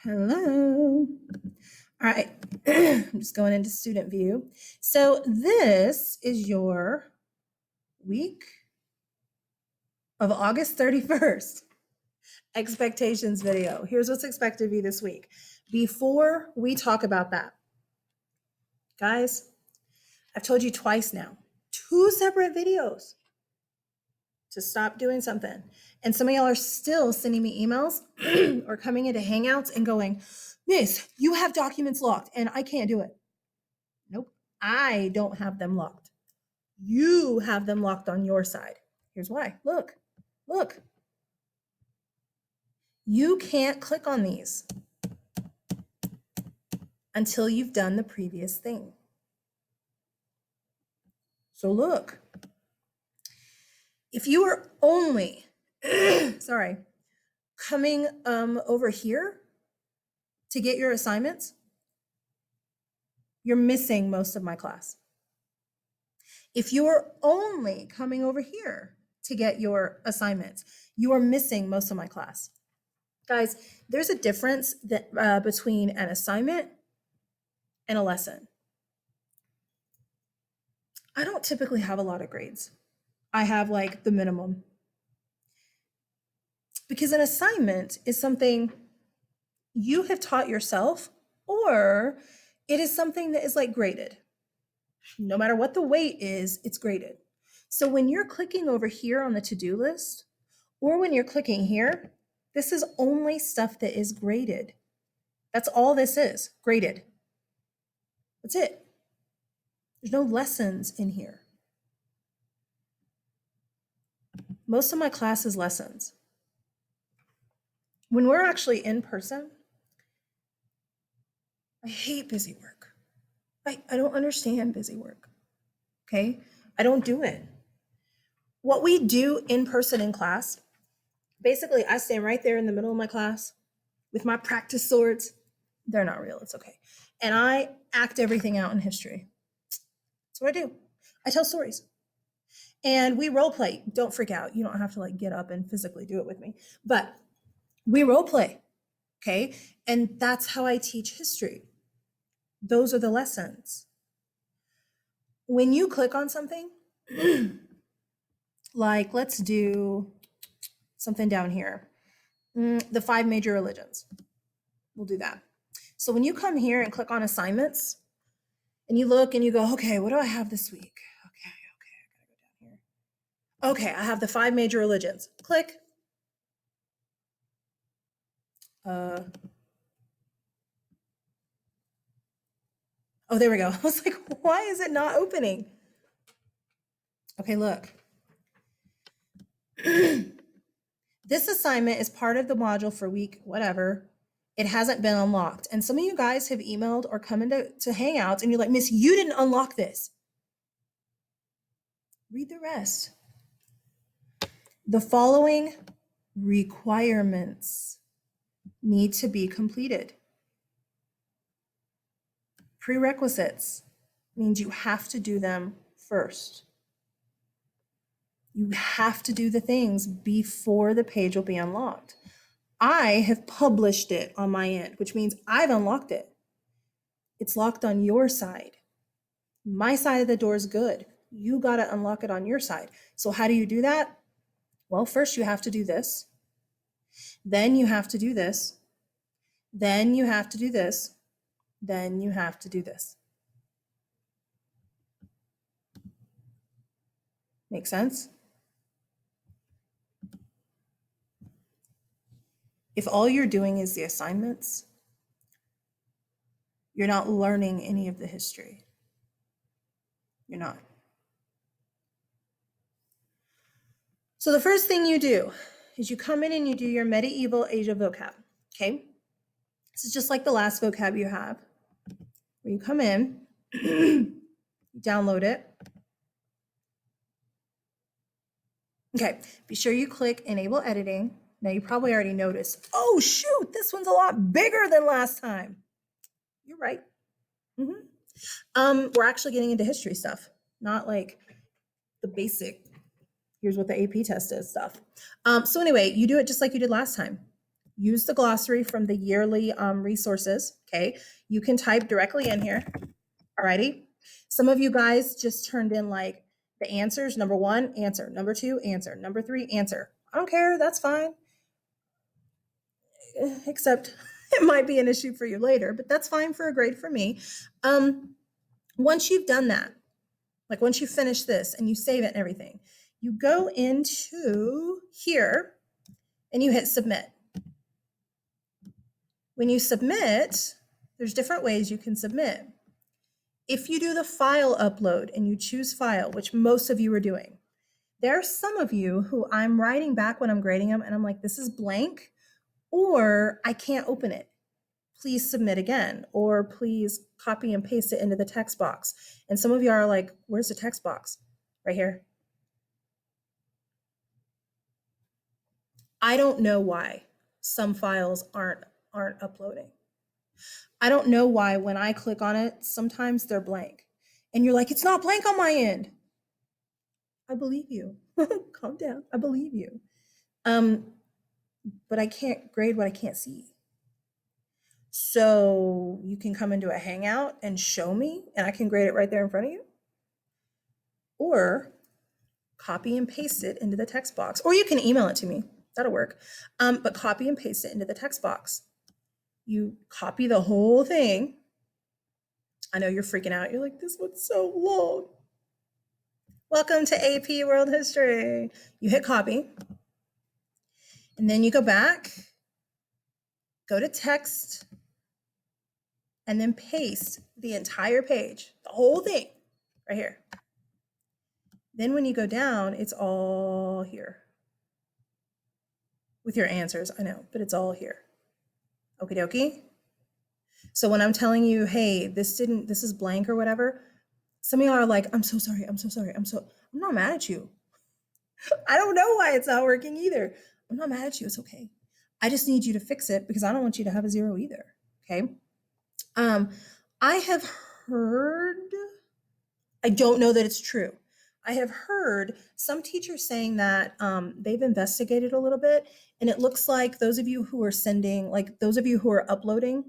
Hello. All right, I'm just going into student view. So this is your week of August 31st expectations video. Here's what's expected of you this week. Before we talk about that, guys, I've told you twice now, 2 separate videos to stop doing something. And some of y'all are still sending me emails or coming into Hangouts and going, Miss, you have documents locked and I can't do it. Nope, I don't have them locked. You have them locked on your side. Here's why. Look. You can't click on these until you've done the previous thing. So look, if you are only, coming over here to get your assignments, you're missing most of my class. If you are only coming over here to get your assignments, you are missing most of my class. Guys, there's a difference between an assignment and a lesson. I don't typically have a lot of grades. I have like the minimum. Because an assignment is something you have taught yourself, or it is something that is like graded. No matter what the weight is, it's graded. So when you're clicking over here on the to-do list, or when you're clicking here, this is only stuff that is graded. That's all this is, graded. That's it. There's no lessons in here. Most of my class is lessons. When we're actually in person, I hate busy work. I don't understand busy work, okay? I don't do it. What we do in person in class, basically I stand right there in the middle of my class with my practice swords. They're not real, it's okay. And I act everything out in history. That's what I do. I tell stories. And we role play. Don't freak out. You don't have to like get up and physically do it with me. But we role play, okay? And that's how I teach history. Those are the lessons. When you click on something, like let's do something down here, the 5 major religions. We'll do that. So when you come here and click on assignments, and you look and you go, okay, what do I have this week? Okay, I gotta go down here. Okay, I have the 5 major religions. Click. Oh, there we go. I was like, why is it not opening? Okay, look. This assignment is part of the module for week whatever. It hasn't been unlocked. And some of you guys have emailed or come into Hangouts and you're like, Miss, you didn't unlock this. Read the rest. The following requirements need to be completed. Prerequisites means you have to do them first. You have to do the things before the page will be unlocked. I have published it on my end, which means I've unlocked it. It's locked on your side. My side of the door is good. You got to unlock it on your side. So how do you do that? Well, first you have to do this. Then you have to do this. Then you have to do this. Then you have to do this. Make sense? If all you're doing is the assignments, you're not learning any of the history. You're not. So the first thing you do is you come in and you do your medieval Asia vocab, okay? This is just like the last vocab you have, where you come in, you download it. Okay, be sure you click Enable Editing. Now you probably already noticed, oh shoot, this one's a lot bigger than last time. You're right. We're actually getting into history stuff, not like the basic, here's what the AP test is stuff. So anyway, you do it just like you did last time. use the glossary from the yearly resources, okay? You can type directly in here, alrighty? Some of you guys just turned in like the answers. Number 1, answer. Number 2, answer. Number 3, answer. I don't care, that's fine. Except it might be an issue for you later, but that's fine for a grade for me. Once you've done that, like once you finish this and you save it and everything, you go into here and you hit submit. When you submit, there's different ways you can submit. If you do the file upload and you choose file, which most of you are doing, there are some of you who I'm writing back when I'm grading them and I'm like, this is blank, or I can't open it. Please submit again, or please copy and paste it into the text box. And some of you are like, where's the text box? Right here. I don't know why some files aren't uploading. I don't know why when I click on it, sometimes they're blank. And you're like, it's not blank on my end. I believe you. Calm down. I believe you. But I can't grade what I can't see. So you can come into a Hangout and show me, and I can grade it right there in front of you. Or copy and paste it into the text box. Or you can email it to me. That'll work. But copy and paste it into the text box. You copy the whole thing. I know you're freaking out. You're like, this one's so long. Welcome to AP World History. You hit copy. And then you go back, go to text, and then paste the entire page, the whole thing, right here. Then when you go down, it's all here. With your answers, I know, but it's all here. Okie dokie. So when I'm telling you, hey, this is blank or whatever, some of y'all are like, I'm so sorry, I'm not mad at you. I don't know why it's not working either. I'm not mad at you, it's okay. I just need you to fix it because I don't want you to have a 0 either, okay? I have heard, I don't know that it's true. I have heard some teachers saying that they've investigated a little bit, and it looks like those of you who are sending, like those of you who are uploading,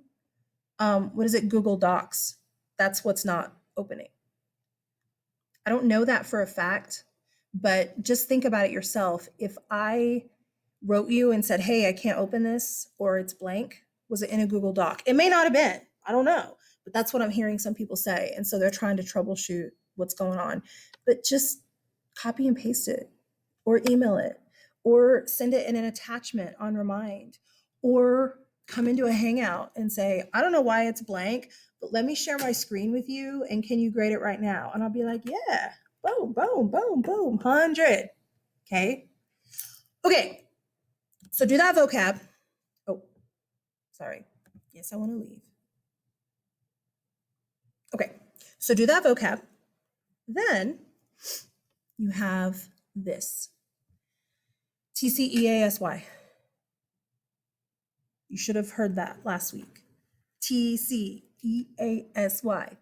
what is it, Google Docs, that's what's not opening. I don't know that for a fact, but just think about it yourself. If I wrote you and said, hey, I can't open this, or it's blank, was it in a Google Doc? It may not have been, I don't know, but that's what I'm hearing some people say. And so they're trying to troubleshoot what's going on, but just copy and paste it, or email it, or send it in an attachment on Remind, or come into a Hangout and say, I don't know why it's blank, but let me share my screen with you, and can you grade it right now? And I'll be like, yeah, boom, boom, boom, boom, 100, okay? Okay, so do that vocab. Oh, sorry. Yes, I want to leave. Okay, so do that vocab. Then you have this. TCEASY. You should have heard that last week. TCEASY.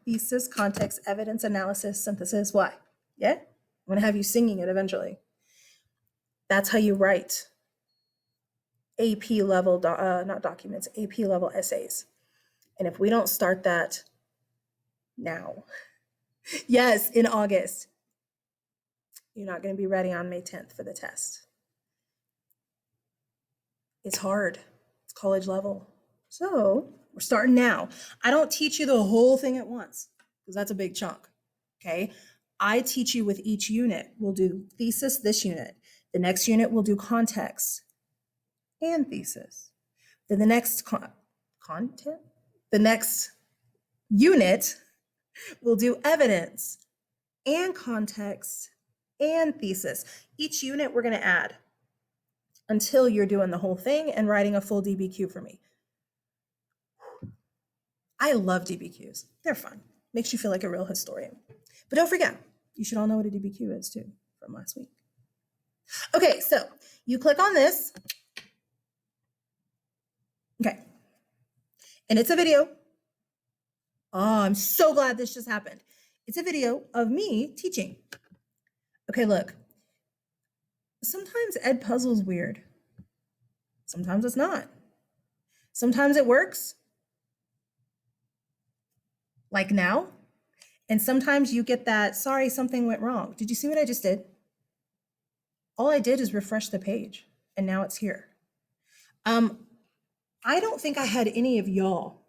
Thesis, context, evidence, analysis, synthesis, why? Yeah? I'm going to have you singing it eventually. That's how you write AP level, not documents, AP level essays. And if we don't start that now, yes, in August, you're not going to be ready on May 10th for the test. It's hard. It's college level. So we're starting now. I don't teach you the whole thing at once because that's a big chunk, okay? I teach you with each unit. We'll do thesis this unit. The next unit we'll do context and thesis. Then the next the next unit we'll do evidence and context and thesis. Each unit we're going to add until you're doing the whole thing and writing a full DBQ for me. I love DBQs. They're fun. Makes you feel like a real historian. But don't forget, you should all know what a DBQ is too from last week. Okay, so you click on this. Okay. And it's a video. Oh, I'm so glad this just happened. It's a video of me teaching. Okay, look. Sometimes Edpuzzle's weird. Sometimes it's not. Sometimes it works, like now, and sometimes you get that, sorry, something went wrong. Did you see what I just did? All I did is refresh the page, and now it's here. I don't think I had any of y'all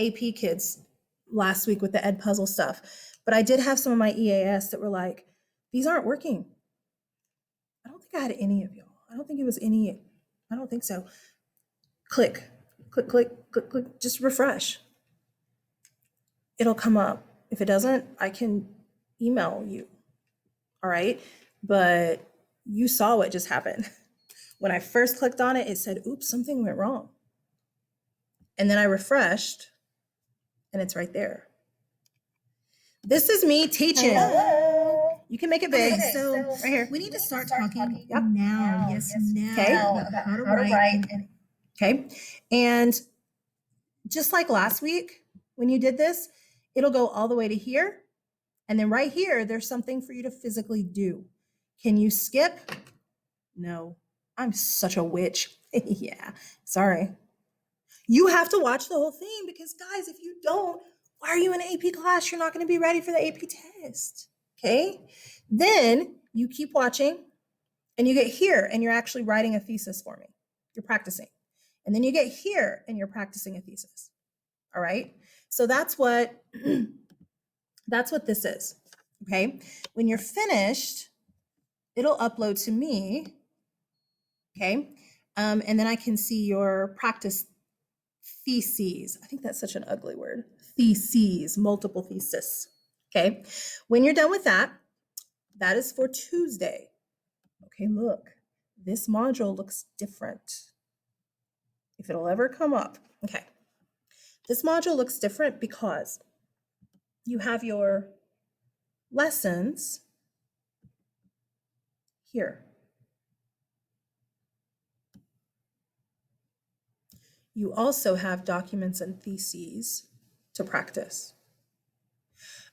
AP kids last week with the Edpuzzle stuff, but I did have some of my EAS that were like, these aren't working. I don't think I had any of y'all. I don't think it was any, I don't think so. Click, click, click, click, click, just refresh. It'll come up. If it doesn't, I can email you. All right. But you saw what just happened. When I first clicked on it, it said, oops, something went wrong. And then I refreshed and it's right there. This is me teaching. Hello. You can make it big. Okay, so right here. We need to start talking Yep. now. Yes, now. Okay. About how to write. Okay. And just like last week, when you did this, it'll go all the way to here. And then right here, there's something for you to physically do. Can you skip? No, I'm such a witch. Yeah, sorry. You have to watch the whole thing because guys, if you don't, why are you in AP class? You're not going to be ready for the AP test. Okay. Then you keep watching and you get here and you're actually writing a thesis for me. You're practicing. And then you get here and you're practicing a thesis. All right. So that's what this is. Okay. When you're finished, it'll upload to me. Okay. And then I can see your practice theses. I think that's such an ugly word. Theses, multiple thesis. Okay. When you're done with that, that is for Tuesday. Okay, look, this module looks different. If it'll ever come up. Okay. This module looks different because you have your lessons here. You also have documents and theses to practice.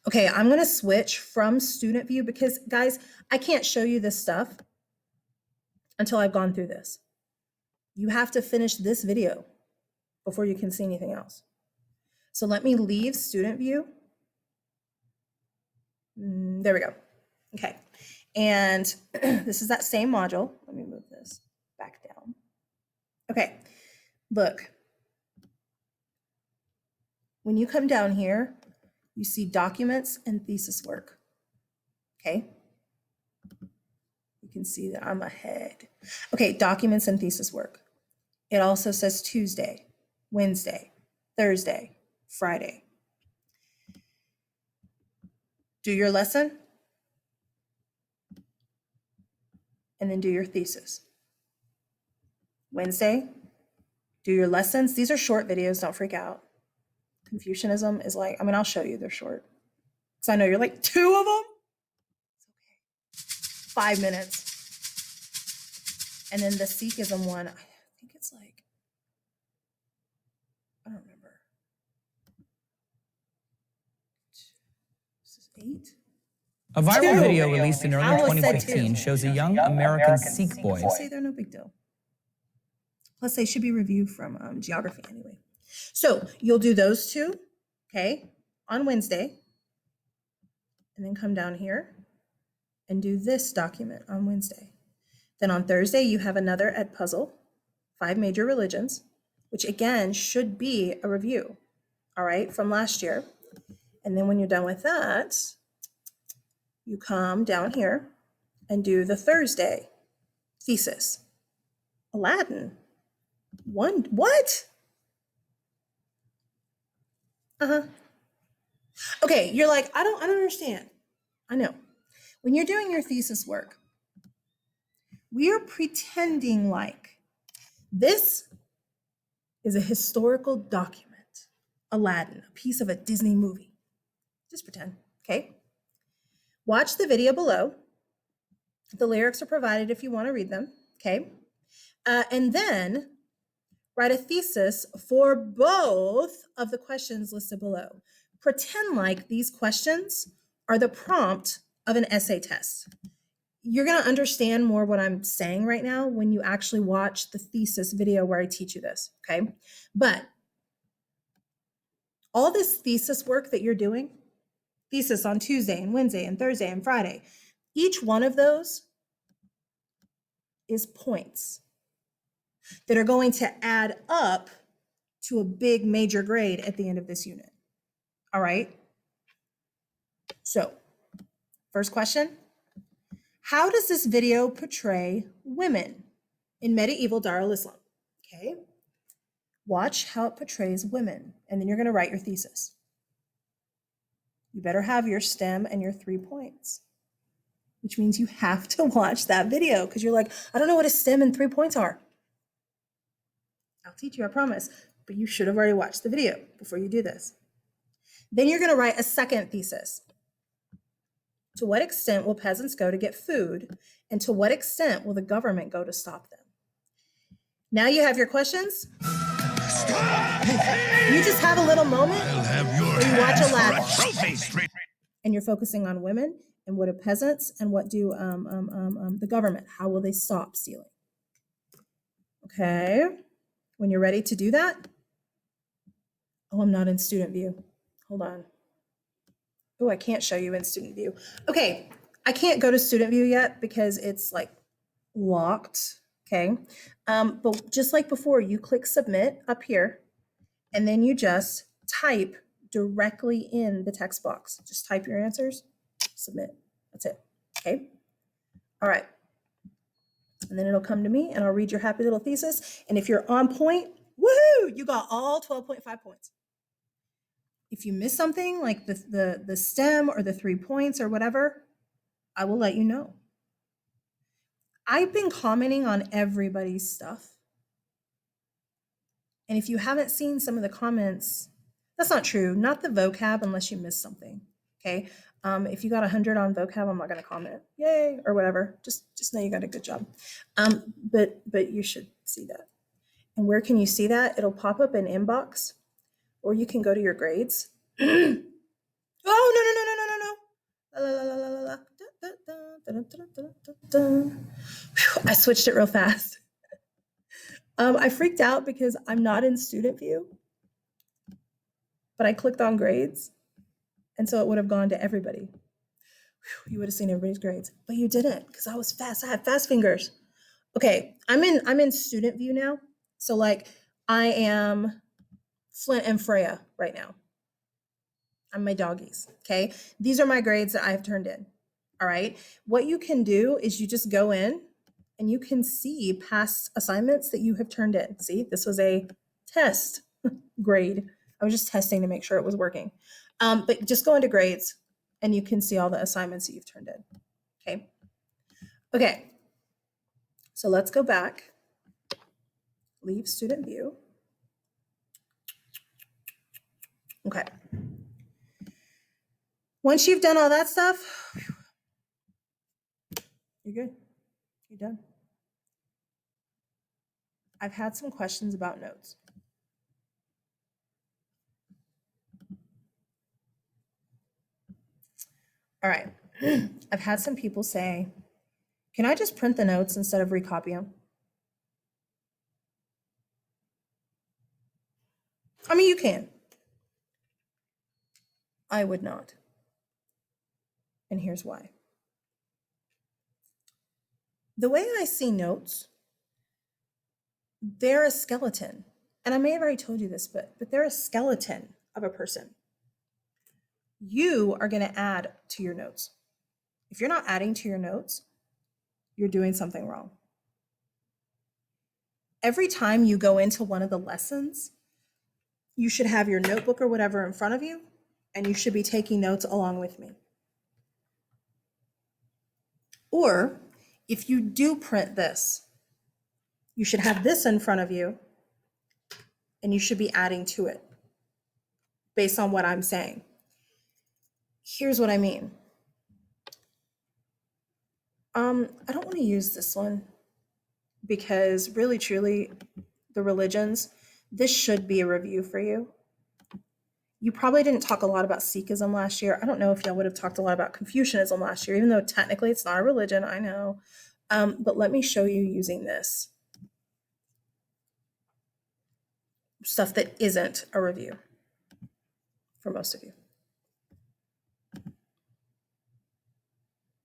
Okay, I'm going to switch from student view because guys, I can't show you this stuff until I've gone through this. You have to finish this video before you can see anything else. So let me leave student view. There we go. Okay. And this is that same module. Let me move this back down. Okay. Look. When you come down here, you see documents and thesis work. Okay. You can see that I'm ahead. Okay, documents and thesis work. It also says Tuesday, Wednesday, Thursday, Friday. Do your lesson and then do your thesis. Wednesday, do your lessons. These are short videos, don't freak out. Confucianism is like, I mean, I'll show you, they're short. Because I know you're like, 2 of them? It's okay. 5 minutes. And then the Sikhism one, I think it's like, I don't remember. This is 8? A viral 2. video released in I early almost said 2015 2. shows a young American Sikh boy. Say they're no big deal. Plus, they should be reviewed from geography anyway. So you'll do those 2, okay, on Wednesday, and then come down here and do this document on Wednesday. Then on Thursday, you have another Edpuzzle, 5 major religions, which again should be a review, all right, from last year. And then when you're done with that, you come down here and do the Thursday thesis. Aladdin. What? Okay, you're like, I don't understand. I know. When you're doing your thesis work, we are pretending like this is a historical document. Aladdin, a piece of a Disney movie. Just pretend, okay? Watch the video below. The lyrics are provided if you want to read them, okay? And then write a thesis for both of the questions listed below. Pretend like these questions are the prompt of an essay test. you're going to understand more what I'm saying right now when you actually watch the thesis video where I teach you this, okay? But all this thesis work that you're doing, thesis on Tuesday and Wednesday and Thursday and Friday, each one of those is points that are going to add up to a big major grade at the end of this unit. All right? So, first question, how does this video portray women in medieval Dar al-Islam? Okay, watch how it portrays women, and then you're going to write your thesis. You better have your STEM and your 3 points, which means you have to watch that video because you're like, I don't know what a STEM and 3 points are. I'll teach you, I promise, but you should have already watched the video before you do this. Then you're going to write a second thesis. To what extent will peasants go to get food, and to what extent will the government go to stop them? Now you have your questions. You just have a little moment where you watch Aladdin, and you're focusing on women and what are peasants and what do the government, how will they stop stealing? Okay, when you're ready to do that, oh, I'm not in student view. Hold on. Oh, I can't show you in student view. Okay, I can't go to student view yet because it's like locked, okay? But just like before, you click submit up here, and then you just type directly in the text box. Just type your answers, submit, that's it, okay? All right, and then it'll come to me and I'll read your happy little thesis. And if you're on point, woohoo, you got all 12.5 points. If you miss something like the STEM or the 3 points or whatever, I will let you know. I've been commenting on everybody's stuff. And if you haven't seen some of the comments, that's not true. Not the vocab unless you missed something, okay? If you got 100 on vocab, I'm not gonna comment, yay, or whatever. Just know you got a good job. But you should see that. And where can you see that? It'll pop up in inbox, or you can go to your grades. Oh, no. I switched it real fast. I freaked out because I'm not in student view, but I clicked on grades, and so it would have gone to everybody. You would have seen everybody's grades, but you didn't because I was fast. I had fast fingers. Okay, I'm in student view now. So like I am Flint and Freya right now. I'm my doggies, okay? These are my grades that I have turned in, all right? What you can do is you just go in and you can see past assignments that you have turned in. See, this was a test grade. I was just testing to make sure it was working. But just go into grades and you can see all the assignments that you've turned in, okay? Okay, so let's go back, leave student view. Okay. Once you've done all that stuff, you're good. You're done. I've had some questions about notes. All right. I've had some people say, can I just print the notes instead of recopy them? I mean, you can. I would not. And here's why. The way I see notes, they're a skeleton. And I may have already told you this, but they're a skeleton of a person. You are going to add to your notes. If you're not adding to your notes, you're doing something wrong. Every time you go into one of the lessons, you should have your notebook or whatever in front of you, and you should be taking notes along with me. Or if you do print this, you should have this in front of you, and you should be adding to it based on what I'm saying. Here's what I mean. I don't want to use this one because really, truly, the religions, this should be a review for you. You probably didn't talk a lot about Sikhism last year. I don't know if y'all would have talked a lot about Confucianism last year, even though technically it's not a religion, I know. But let me show you using this stuff that isn't a review for most of you.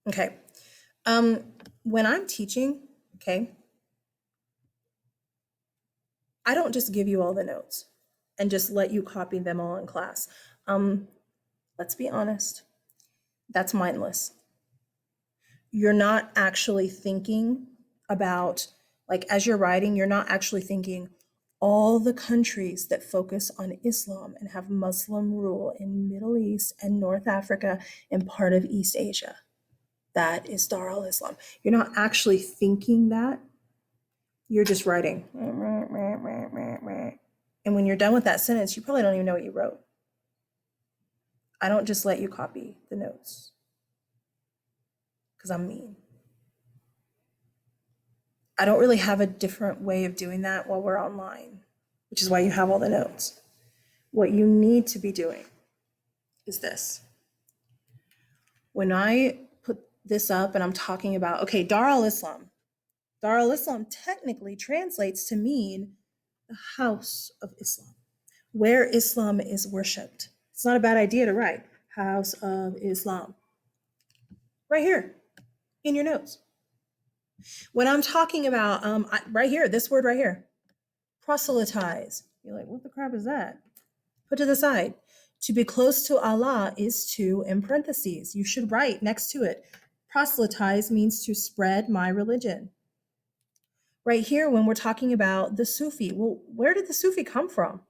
Okay. When I'm teaching, okay, I don't just give you all the notes and just let you copy them all in class. Let's be honest, that's mindless. You're not actually thinking about, like, as you're writing, you're not actually thinking all the countries that focus on Islam and have Muslim rule in Middle East and North Africa and part of East Asia. That is Dar al-Islam. You're not actually thinking that. You're just writing. And when you're done with that sentence, you probably don't even know what you wrote. I don't just let you copy the notes because I'm mean. I don't really have a different way of doing that while we're online, which is why you have all the notes. What you need to be doing is this. When I put this up and I'm talking about, okay, Dar al-Islam technically translates to mean the house of Islam, where Islam is worshipped. It's not a bad idea to write house of Islam right here in your notes. When I'm talking about, right here, this word right here, proselytize. You're like, what the crap is that? Put to the side. To be close to Allah is to, in parentheses, you should write next to it. Proselytize means to spread my religion. Right here, when we're talking about the Sufi, well, where did the Sufi come from?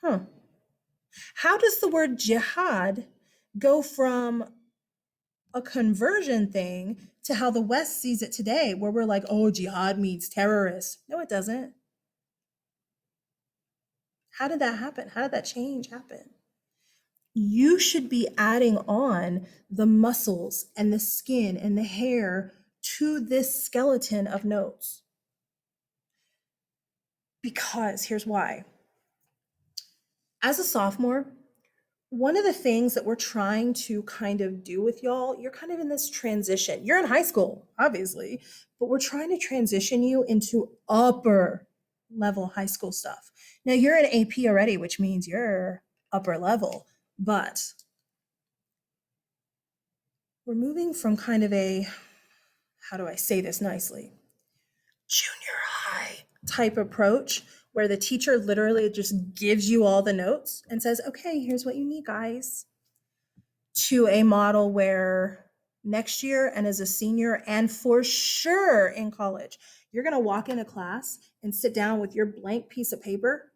How does the word jihad go from a conversion thing to how the West sees it today, where we're like, oh, jihad means terrorist? No, it doesn't. How did that happen? How did that change happen? You should be adding on the muscles and the skin and the hair to this skeleton of notes. Because here's why. As a sophomore, one of the things that we're trying to kind of do with y'all, you're kind of in this transition. You're in high school, obviously, but we're trying to transition you into upper level high school stuff. Now you're in AP already, which means you're upper level, but we're moving from kind of a, how do I say this nicely, junior high type approach where the teacher literally just gives you all the notes and says, okay, here's what you need, guys, to a model where next year and as a senior and for sure in college, you're going to walk into class and sit down with your blank piece of paper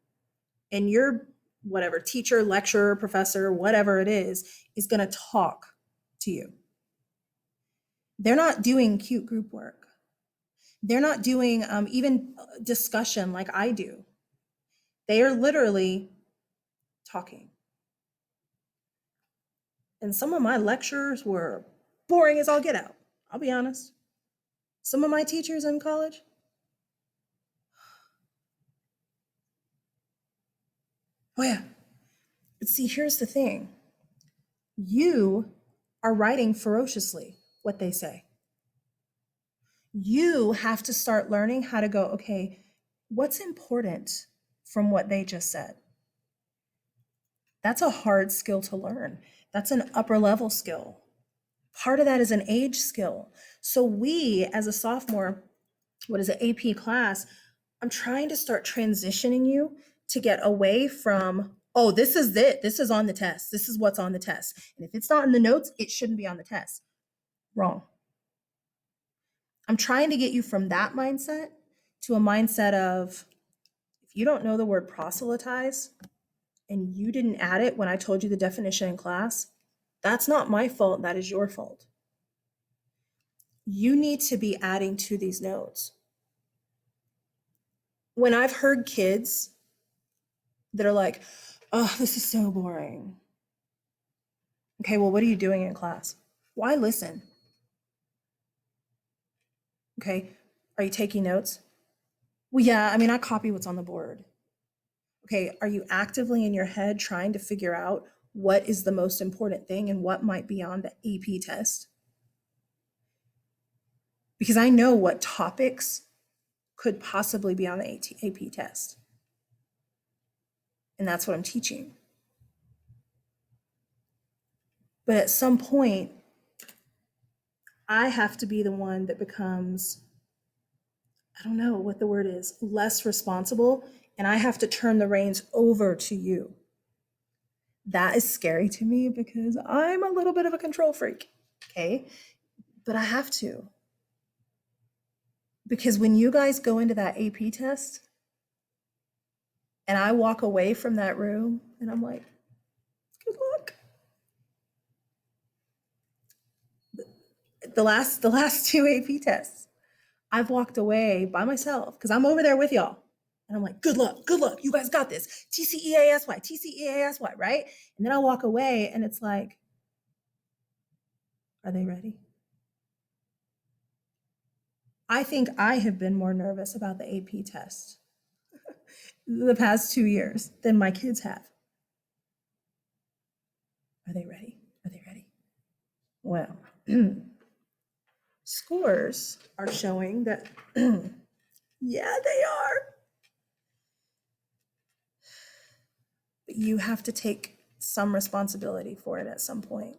and your whatever teacher, lecturer, professor, whatever it is going to talk to you. They're not doing cute group work. They're not doing even discussion like I do. They are literally talking. And some of my lectures were boring as all get out. I'll be honest. Some of my teachers in college, oh yeah. But see, here's the thing. You are writing ferociously what they say. You have to start learning how to go, okay, what's important from what they just said? That's a hard skill to learn. That's an upper level skill. Part of that is an age skill. So we, as a sophomore, what is it, AP class, I'm trying to start transitioning you to get away from, oh, this is it. This is on the test. This is what's on the test. And if it's not in the notes, it shouldn't be on the test. Wrong. I'm trying to get you from that mindset to a mindset of, if you don't know the word proselytize and you didn't add it when I told you the definition in class, that's not my fault. That is your fault. You need to be adding to these notes. When I've heard kids that are like, oh, this is so boring. Okay, well, what are you doing in class? Why listen? Okay, are you taking notes? Well, yeah, I mean, I copy what's on the board. Okay, are you actively in your head trying to figure out what is the most important thing and what might be on the AP test? Because I know what topics could possibly be on the AP test. And that's what I'm teaching. But at some point, I have to be the one that becomes, I don't know what the word is, less responsible, and I have to turn the reins over to you. That is scary to me because I'm a little bit of a control freak, okay? But I have to. Because when you guys go into that AP test and I walk away from that room and I'm like, good luck. The last two AP tests, I've walked away by myself because I'm over there with y'all. And I'm like, good luck, you guys got this. TCEASY, right? And then I walk away and it's like, are they ready? I think I have been more nervous about the AP test the past 2 years than my kids have. Are they ready? Are they ready? Well, scores are showing that, yeah, they are. But you have to take some responsibility for it at some point.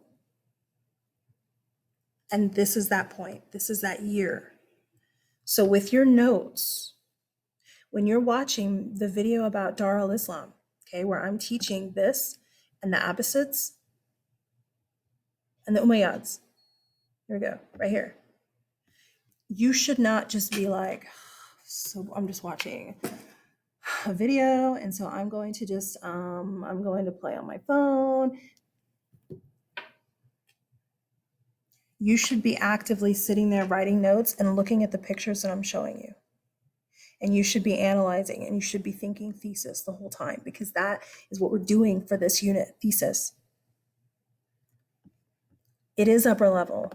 And this is that point. This is that year. So with your notes, when you're watching the video about Dar al-Islam, okay, where I'm teaching this and the Abbasids and the Umayyads, here we go, right here. You should not just be like, so I'm just watching a video, and so I'm going to just, I'm going to play on my phone. You should be actively sitting there writing notes and looking at the pictures that I'm showing you. And you should be analyzing and you should be thinking thesis the whole time because that is what we're doing for this unit, thesis. It is upper level.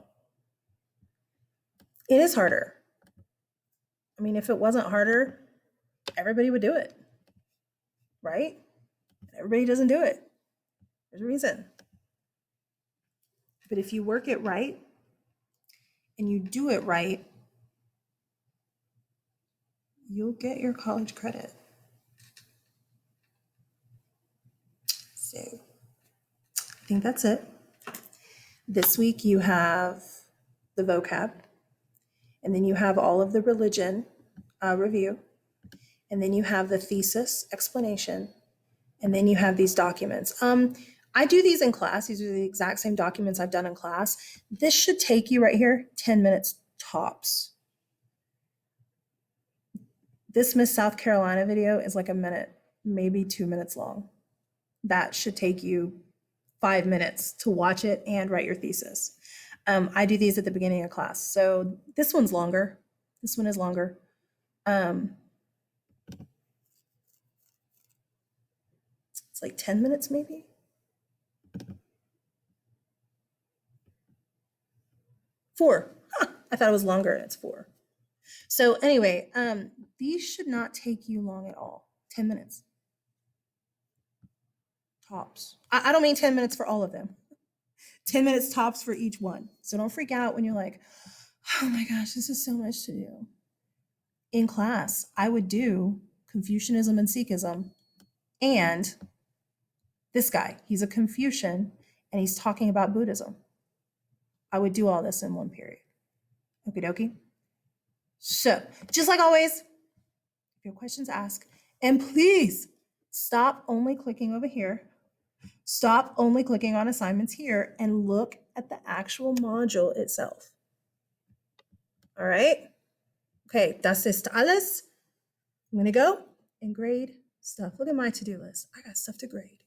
It is harder. I mean, if it wasn't harder, everybody would do it, right? Everybody doesn't do it. There's a reason. But if you work it right and you do it right, you'll get your college credit. So I think that's it. This week you have the vocab, and then you have all of the religion review, and then you have the thesis explanation, and then you have these documents. I do these in class. These are the exact same documents I've done in class. This should take you right here 10 minutes tops. This Miss South Carolina video is like a minute, maybe 2 minutes long. That should take you 5 minutes to watch it and write your thesis. I do these at the beginning of class. So this one's longer. This one is longer. It's like 10 minutes maybe. 4. Huh, I thought it was longer and it's 4. So anyway, these should not take you long at all. 10 minutes. Tops. I don't mean 10 minutes for all of them. 10 minutes tops for each one. So don't freak out when you're like, oh my gosh, this is so much to do. In class, I would do Confucianism and Sikhism and this guy. He's a Confucian and he's talking about Buddhism. I would do all this in one period. Okie dokie. So, just like always, if you have questions, ask. And please stop only clicking over here. Stop only clicking on assignments here and look at the actual module itself. All right? Okay, das ist alles. I'm going to go and grade stuff. Look at my to-do list. I got stuff to grade.